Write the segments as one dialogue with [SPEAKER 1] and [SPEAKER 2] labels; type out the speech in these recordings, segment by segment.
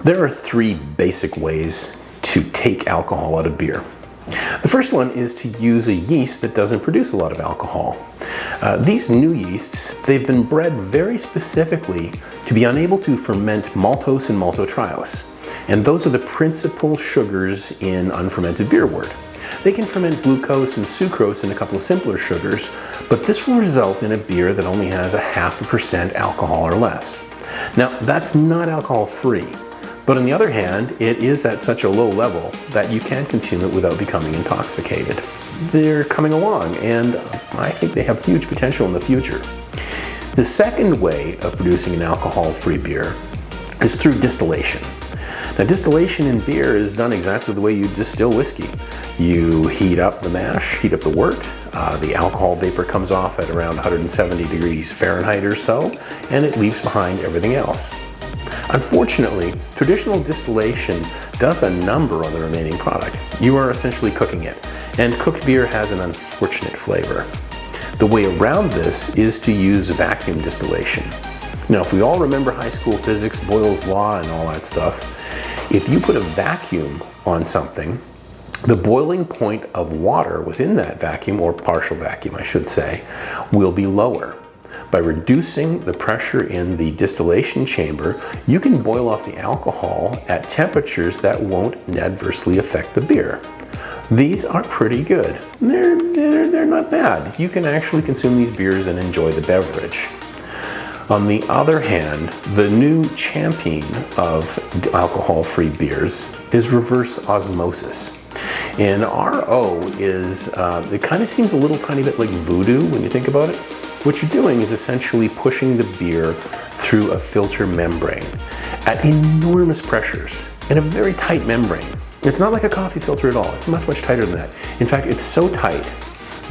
[SPEAKER 1] There are three basic ways to take alcohol out of beer. The first one is to use a yeast that doesn't produce a lot of alcohol. These new yeasts, they've been bred very specifically to be unable to ferment maltose and maltotriose. And those are the principal sugars in unfermented beer wort. They can ferment glucose and sucrose and a couple of simpler sugars, but this will result in a beer that only has 0.5% alcohol or less. Now, that's not alcohol-free. But on the other hand, it is at such a low level that you can consume it without becoming intoxicated. They're coming along, and I think they have huge potential in the future. The second way of producing an alcohol-free beer is through distillation. Now, distillation in beer is done exactly the way you distill whiskey. You heat up the mash, heat up the wort, the alcohol vapor comes off at around 170 degrees Fahrenheit or so, and it leaves behind everything else. Unfortunately, traditional distillation does a number on the remaining product. You are essentially cooking it, and cooked beer has an unfortunate flavor. The way around this is to use vacuum distillation. Now, if we all remember high school physics, Boyle's Law and all that stuff, if you put a vacuum on something, the boiling point of water within that vacuum, or partial vacuum I should say, will be lower. By reducing the pressure in the distillation chamber, you can boil off the alcohol at temperatures that won't adversely affect the beer. These are pretty good. They're not bad. You can actually consume these beers and enjoy the beverage. On the other hand, the new champion of alcohol-free beers is reverse osmosis. And RO is, it kind of seems a little tiny bit like voodoo when you think about it. What you're doing is essentially pushing the beer through a filter membrane at enormous pressures in a very tight membrane. It's not like a coffee filter at all. It's much, much tighter than that. In fact, it's so tight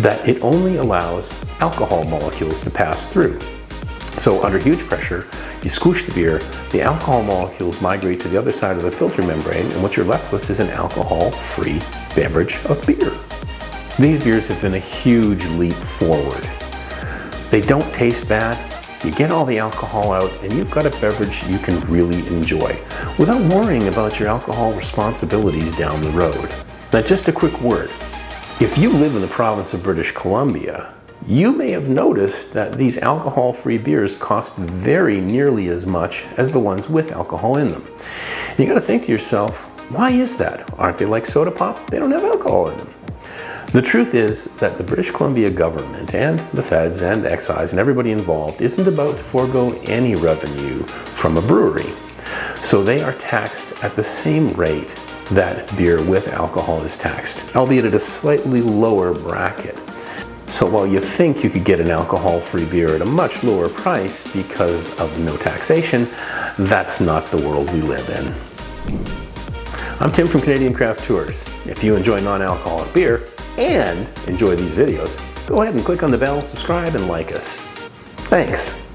[SPEAKER 1] that it only allows alcohol molecules to pass through. So under huge pressure, you squish the beer, the alcohol molecules migrate to the other side of the filter membrane, and what you're left with is an alcohol-free beverage of beer. These beers have been a huge leap forward. They don't taste bad, you get all the alcohol out, and you've got a beverage you can really enjoy without worrying about your alcohol responsibilities down the road. Now, just a quick word. If you live in the province of British Columbia, you may have noticed that these alcohol-free beers cost very nearly as much as the ones with alcohol in them. And you gotta think to yourself, why is that? Aren't they like soda pop? They don't have alcohol in them. The truth is that the British Columbia government and the feds and excise and everybody involved isn't about to forego any revenue from a brewery. So they are taxed at the same rate that beer with alcohol is taxed, albeit at a slightly lower bracket. So while you think you could get an alcohol-free beer at a much lower price because of no taxation, that's not the world we live in. I'm Tim from Canadian Craft Tours. If you enjoy non-alcoholic beer and enjoy these videos, go ahead and click on the bell, subscribe, and like us. Thanks.